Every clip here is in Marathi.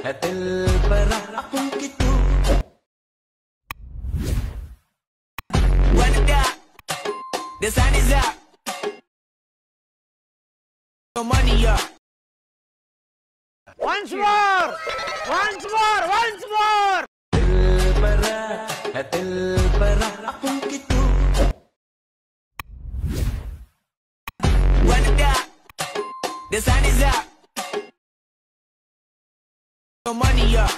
है दिल पर आंखों की तू When the sun is up, the money up. Once more! Once more! Once more! दिल पर है दिल पर आंखों की तू When the sun is up, the money up.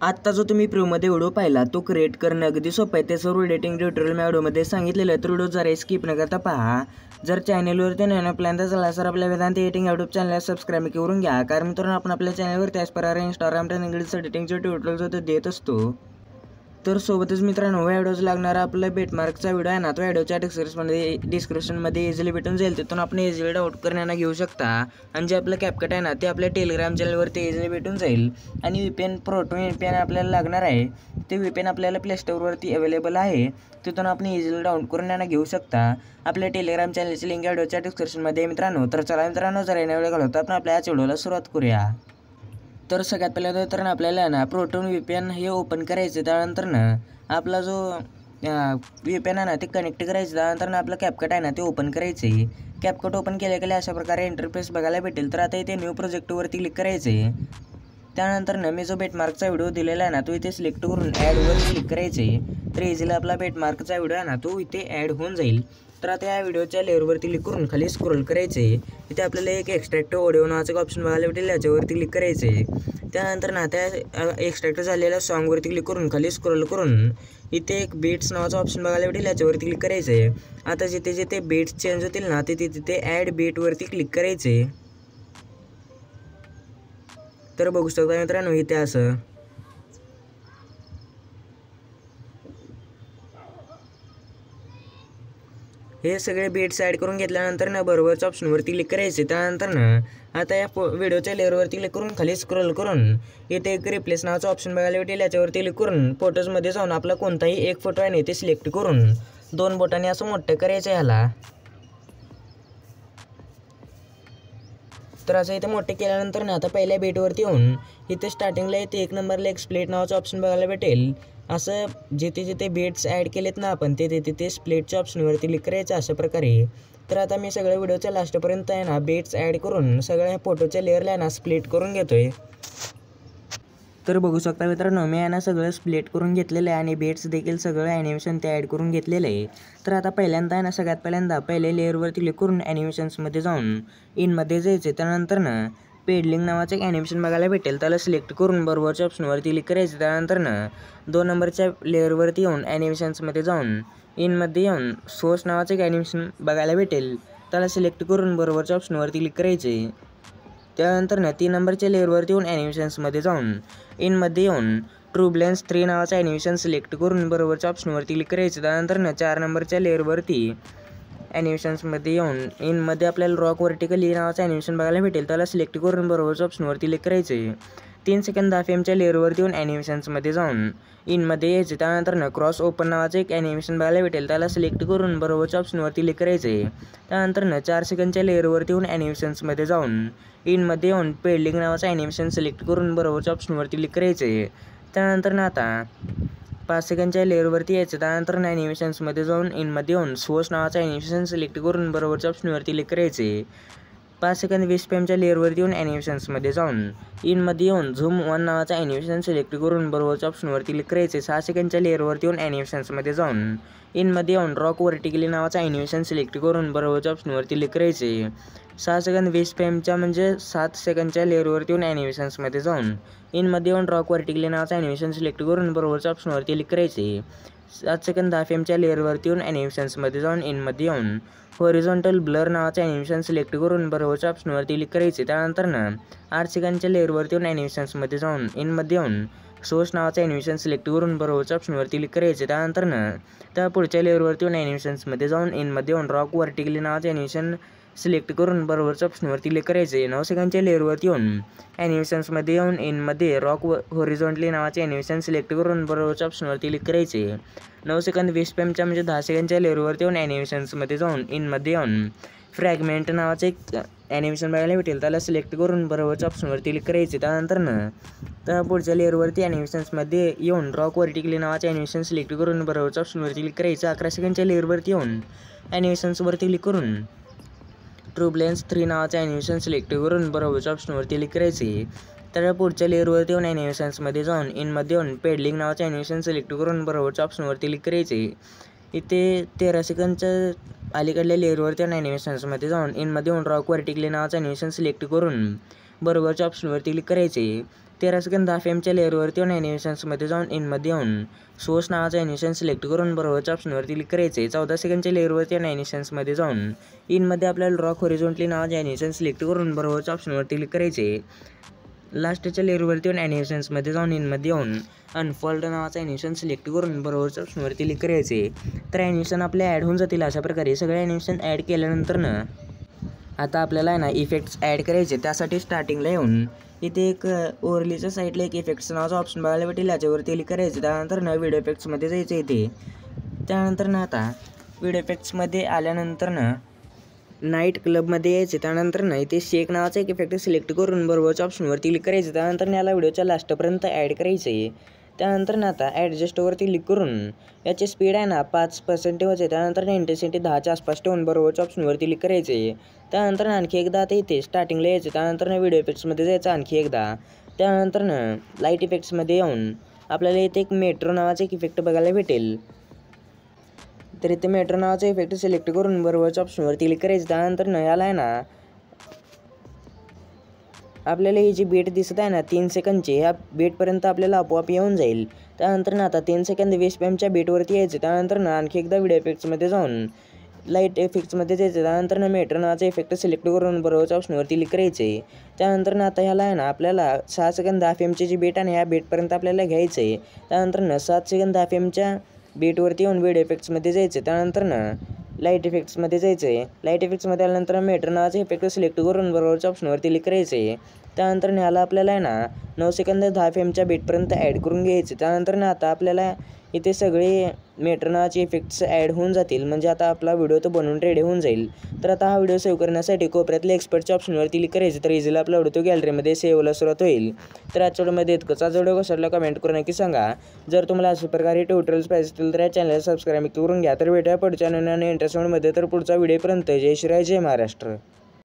आत्ता जो तुम्ही प्रोमध्ये व्हिडिओ पाहिला तो क्रिएट करणं अगदी सोपं आहे. ते सर्व एडिटिंग ट्युटोरियल मी व्हिडिओमध्ये सांगितलेलं आहे. तर व्हिडिओ जरा स्किप न करता पहा. जर चॅनलवरती नवीन प्लॅन झाला तर आपल्या वेदांत एडिटिंग यूट्यूब चॅनलला सबस्क्राईब करून घ्या. कारण मित्रांनो आपण आपल्या चॅनलवर त्याच प्रकारे इंस्टाग्राम आणि इंग्लिश एडिटिंगचे ट्युटोरियल्स होते देत असतो. तर सोबतच मित्रांनो या व्हिडिओज लागणारा आपला बेटमार्कचा व्हिडिओ आहे ना तो व्हिडिओच्या डिस्क्रिप्शनमध्ये इझिली भेटून जाईल. तिथून आपण इझिली डाउनलोड करण्याना घेऊ शकता. आणि जे आपलं कॅपकट आहे ना ते आपल्या टेलिग्राम चॅनलवरती इझिली भेटून जाईल. आणि VPN प्रोटोन VPN आपल्याला लागणार आहे. ते VPN आपल्याला प्ले स्टोअरवरती अवेलेबल आहे. तिथून आपण इझिली डाउनलोड करून घेऊ शकता. आपल्या टेलिग्राम चॅनलची लिंक व्हिडिओच्या डिस्क्रिप्शनमध्ये आहे मित्रांनो. तर चला मित्रांनो जर येण्या वेळ घालवता आपण आपल्या याच व्हिडिओला सुरुवात करूया. तर सगळ्यात पहिल्यांदा तर आपल्याला ना प्रोटोन VPN हे ओपन करायचं. त्यानंतर ना आपला जो VPN आहे ना ते कनेक्ट करायचं. त्यानंतर ना आपलं कॅपकट आहे ना ते ओपन करायचं आहे. कॅपकट ओपन केल्या अशा प्रकारे इंटरफेस बघायला भेटेल. तर आता इथे न्यू प्रोजेक्टवरती क्लिक करायचं आहे. त्यानंतर ना मी जो बेटमार्कचा व्हिडिओ दिलेला आहे ना तो इथे सिलेक्ट करून ॲडवर क्लिक करायचं आहे. तर इझिली आपला बेटमार्कचा व्हिडिओ आहे ना तो इथे ॲड होऊन जाईल. तर आता या व्हिडिओच्या लेअरवरती क्लिक करून खाली स्क्रोल करायचं आहे. इथे आपल्याला एक एक्स्ट्रॅक्ट ऑडिओ नावाचं ऑप्शन बघायला भेटेल. याच्यावरती क्लिक करायचं आहे. त्यानंतर ना त्या एक्स्ट्रॅक्ट झालेल्या सॉन्गवरती क्लिक करून खाली स्क्रोल करून इथे एक बीट्स नावाचा ऑप्शन बघायला भेटेल. याच्यावरती क्लिक करायचं आहे. आता जिथे जिथे बीट्स चेंज होतील ना तिथे तिथे ॲड बीटवरती क्लिक करायचं आहे. तर बघू शकता मित्रांनो इथे असं हे सगळे बीट्स ॲड करून घेतल्यानंतर ना बरोबरच्या ऑप्शनवरती क्लिक करायचे. त्यानंतर ना आता या व्हिडिओच्या लेअरवरती क्लिक करून खाली स्क्रोल करून इथे एक रिप्लेस नावाचा ऑप्शन बघायला भेटेल. याच्यावरती क्लिक करून फोटोजमध्ये जाऊन आपला कोणताही एक फोटो आहे ना ते सिलेक्ट करून 2 बोटांनी असं मोठं करायचं ह्याला. तर असं इथे मोठे केल्यानंतर ना आता पहिल्या बीटवरती येऊन इथे स्टार्टिंगला इथे 1 नंबरला एक स्प्लिट नावाचा ऑप्शन बघायला भेटेल. असं जिथे जिथे बीट्स ॲड केलेत ना आपण ते तिथे स्प्लिटच्या ऑप्शनवरती क्लिक करायचं अशा प्रकारे. तर आता मी सगळ्या व्हिडिओच्या लास्टपर्यंत आहे ना बीट्स ॲड करून सगळ्या फोटोच्या लेअरला ना स्प्लिट करून घेतोय. तर बघू शकता मित्रांनो मी आहे ना सगळं स्प्लिट करून घेतलेलं आहे आणि बीट्स देखील सगळं ॲनिमेशन ते ॲड करून घेतलेलं आहे. तर आता पहिल्यांदा आहे ना सगळ्यात पहिल्यांदा पहिले लेअरवरती क्लिक करून ॲनिमेशन्समध्ये जाऊन इनमध्ये जायचे. त्यानंतर ना पेडलिंग नावाचं एक ॲनिमेशन बघायला भेटेल. त्याला सिलेक्ट करून बरोबरच्या ऑप्शनवरती क्लिक करायचं. त्यानंतर ना 2 नंबरच्या लेअरवरती येऊन ॲनिमेशन्समध्ये जाऊन इनमध्ये येऊन सोर्स नावाचं एक ॲनिमेशन बघायला भेटेल. त्याला सिलेक्ट करून बरोबरच्या ऑप्शनवरती क्लिक करायचे. त्यानंतर ना 3 नंबरच्या लेअरवरती येऊन ॲनिमेशन्समध्ये जाऊन इनमध्ये येऊन ट्रूबलेन्स 3 नावाचं ॲनिमेशन सिलेक्ट करून बरोबरच्या ऑप्शनवरती क्लिक करायचं. त्यानंतर ना 4 नंबरच्या लेअरवरती ॲनिमेशन्समध्ये येऊन इनमध्ये आपल्याला रॉक व्हर्टिकली नावाचं ॲनिमेशन बघायला भेटेल. त्याला सिलेक्ट करून बरोबरच्या ऑप्शनवरती क्लिक करायचे. 3 सेकंद FMच्या लेअरवरती येऊन ॲनिमेशन्समध्ये जाऊन इनमध्ये यायचे. त्यानंतर ना क्रॉस ओपन नावाचं एक ॲनिमेशन बघायला भेटेल. त्याला सिलेक्ट करून बरोबरच्या ऑप्शनवरती क्लिक करायचे. त्यानंतर ना 4 सेकंदच्या लेअरवरती येऊन ॲनिमेशन्समध्ये जाऊन इनमध्ये येऊन पेडलिंग नावाचं ॲनिमेशन सिलेक्ट करून बरोबरच्या ऑप्शनवरती क्लिक करायचे. त्यानंतर ना आता 5 सेकंदच्या लेअरवरती यायचं. त्यानंतर ना ॲनिमेशन्समध्ये जाऊन इनमध्ये येऊन सोर्स नावाचं ॲनिमेशन सिलेक्ट करून बरोबरच्या ऑप्शनवरती क्लिक करायचे. 5 सेकंद 20 फ्रेमच्या लेअरवरती येऊन ॲनिमेशन्समध्ये जाऊन इनमध्ये येऊन झूम 1 नावाचं ॲनिमेशन सिलेक्ट करून बरोबरच्या ऑप्शनवरती क्लिक करायचे. 6 सेकंदच्या लेअरवरती येऊन ॲनिमेशन्समध्ये जाऊन इनमध्ये येऊन रॉक व्हर्टिकली नावाचं ॲनिमेशन सिलेक्ट करून बरोबरच्या ऑप्शनवरती क्लिक करायचे. 6 सेकंद 20 फ्रेमच्या म्हणजे 7 सेकंदच्या लेअरवरती येऊन ॲनिमेशन्समध्ये जाऊन इनमध्ये येऊन रॉक व्हर्टिकली नावाचं ॲनिमेशन सिलेक्ट करून बरोबरच्या ऑप्शनवरती क्लिक करायचे. 7 सेकंद 10 फ्रेमच्या लेअरवरती येऊन ॲनिमेशन्समध्ये जाऊन इनमध्ये येऊन हॉरिझॉन्टल ब्लर नावाचं ॲनिमेशन सिलेक्ट करून बरोबरच्या ऑप्शनवरती क्लिक करायचे. त्यानंतर ना 8 सेकंदच्या लेअरवरती येऊन ॲनिमेशन्समध्ये जाऊन इनमध्ये येऊन सोर्स नावाचं ॲनिमेशन सिलेक्ट करून बरोबरच्या ऑप्शनवरती क्लिक करायचे. त्यानंतर ना त्या पुढच्या लेअरवरती येऊन ॲनिमेशन्समध्ये जाऊन इनमध्ये येऊन रॉक व्हर्टिकली नावाचं ॲनिमेशन सिलेक्ट करून बरोबरच्या ऑप्शनवरती क्लिक करायचे. 9 सेकंदच्या लेअरवरती येऊन ॲनिमेशन्समध्ये येऊन इनमध्ये रॉक हॉरिझॉन्टली नावाचे ॲनिमेशन सिलेक्ट करून बरोबरच्या ऑप्शनवरती क्लिक करायचे. 9 सेकंद 20 फ्रेमच्या म्हणजे 10 सेकंदच्या लेअरवरती येऊन ॲनिमेशन्समध्ये जाऊन इनमध्ये येऊन फ्रॅगमेंट नावाचं एक ॲनिमेशन बघायला भेटेल त्याला सिलेक्ट करून बरोबरच्या ऑप्शनवरती क्लिक करायचे. त्यानंतर तर पुढच्या लेअरवरती ॲनिमेशन्समध्ये येऊन रॉक व्हर्टिकली नावाचे ॲनिमेशन सिलेक्ट करून बरोबरच्या ऑप्शनवरती क्लिक करायचं. 11 सेकंडच्या लेअरवरती येऊन ॲनिमेशन्सवरती क्लिक करून ट्रूबलेन्स 3 नावाचे ॲनिमेशन सिलेक्ट करून बरोबरच्या ऑप्शनवरती क्लिक करायचे. तर पुढच्या लेअरवरती येऊन ॲनिमेशन्समध्ये जाऊन इनमध्ये येऊन पेडलिंग नावाचे ॲनिमेशन सिलेक्ट करून बरोबरच्या ऑप्शनवरती क्लिक करायचे. इथे 13 सेकंडच्या अलीकडल्या लेअरवरती येऊन ॲनिमेशन्समध्ये जाऊन इनमध्ये येऊन रॉक व्हर्टिकली नावाचं ॲनिमेशन सिलेक्ट करून बरोबरच्या ऑप्शनवरती क्लिक करायचे. 13 सेकंद 10 FM लेअरवरती येऊन ॲनिमेशन्समध्ये जाऊन इनमध्ये येऊन सोर्स नावाचं ॲनिमेशन सिलेक्ट करून बरोबरच्या ऑप्शनवरती क्लिक करायचे. 14 सेकंडच्या लेअरवरती येऊन ॲनिमेशन्समध्ये जाऊन इनमध्ये आपल्याला रॉक हॉरिझॉन्टली नावाचे ॲनिमेशन सिलेक्ट करून बरोबरच्या ऑप्शनवरती क्लिक करायचे. लास्टच्या लेअरवरती येऊन ॲनिमेशन्समध्ये जाऊन इनमध्ये येऊन अनफोल्ड नावाचं ॲनिमेशन सिलेक्ट करून बरोबरच्या ऑप्शनवरती क्लिक करायचे. तर ॲनिमेशन आपले ॲड होऊन जातील. अशा प्रकारे सगळे ॲनिमेशन ॲड केल्यानंतर आता आपल्याला आहे ना इफेक्ट्स ॲड करायचे. त्यासाठी स्टार्टिंगला येऊन इथे एक ओव्हरलीच्या साईडला एक इफेक्ट्स नावाचा ऑप्शन बघायला भेटेल. याच्यावरती क्लिक करायचे. त्यानंतर व्हिडिओ इफेक्ट्समध्ये जायचं इथे. त्यानंतर आता व्हिडिओ इफेक्ट्समध्ये आल्यानंतर नाईट क्लबमध्ये यायचे. त्यानंतर इथे शेक नावाचा एक इफेक्ट सिलेक्ट करून बरोबरच्या ऑप्शनवरती क्लिक करायचं. त्यानंतर याला व्हिडिओच्या लास्टपर्यंत ॲड करायचे. त्यानंतर आता ॲडजस्टवरती क्लिक करून याची स्पीड आहे ना 5% होते. त्यानंतर इंटेन्सिटी 10च्या आसपास ठेवून बरोबरच्या ऑप्शनवरती क्लिक करायचे. त्यानंतर आणखी एकदा आता इथे स्टार्टिंगला यायचं. त्यानंतर व्हिडिओ इफेक्ट्समध्ये जायचं आणखी एकदा. त्यानंतर लाईट इफेक्ट्समध्ये येऊन आपल्याला इथे एक मेट्रो नावाचा एक इफेक्ट बघायला भेटेल. तर इथे मेट्रो नावाचा इफेक्ट सिलेक्ट करून बरोबरच्या ऑप्शनवरती क्लिक करायचं. त्यानंतर याला आहे ना आपल्याला ही जी बेट दिसत आहे ना 3 सेकंदची, ह्या बेटपर्यंत आपल्याला आपोआप येऊन जाईल. त्यानंतर आता 3 सेकंद 20 FMच्या बेटवरती यायचं. त्यानंतर आणखी एकदा व्हिडिओ इफेक्ट्समध्ये जाऊन लाईट इफेक्ट्समध्ये जायचं. त्यानंतर मेट्रो नावाचा इफेक्ट सिलेक्ट करून बरोबरच्या ऑप्शनवरती क्लिक करायचे. त्यानंतर आता ह्याला आहे ना आपल्याला 6 सेकंद 10 FMची जी बेट आहे ह्या बेटपर्यंत आपल्याला घ्यायचं आहे. त्यानंतर 7 सेकंद 10 FMच्या बेटवरती येऊन व्हिडिओ इफेक्ट्समध्ये जायचं. त्यानंतर लाईट इफेक्ट्समध्ये जायचं आहे. लाईट इफेक्ट्समध्ये आल्यानंतर मेट्रो नावाचा इफेक्ट सिलेक्ट करून बरोबरच्या ऑप्शनवरती क्लिक करायचं आहे. त्यानंतर ह्याला आपल्याला आहे ना 9 सेकंद 10 FMच्या बेटपर्यंत ॲड करून घ्यायचं. त्यानंतर आता आपल्याला इथे सगळे मेट्रो नावाचे इफेक्ट्स ॲड होऊन जातील. म्हणजे आता आपला व्हिडिओ तो बनवून रेडी होऊन जाईल. तर आता हा व्हिडिओ सेव्ह करण्यासाठी कोपऱ्यातल्या एक्सपर्टच्या ऑप्शनवरती क्लिक करायचं. तर इझिली आपला व्हिडिओ तो गॅलरीमध्ये सेव्हला सुरुवात होईल. तर आजच्या व्हिडिओमध्ये इतकंच. आज व्हिडिओ कशाला कमेंट करून नक्की सांगा. जर तुम्हाला अशा प्रकारे ट्युटोरियल्स पाहिजे असतील तर या चॅनलला सबस्क्राईब करून घ्या. तर भेटूया पुढच्या नवीन इंटरेस्टमध्ये. तर पुढचा व्हिडिओपर्यंत जय श्रीराय, जय महाराष्ट्र.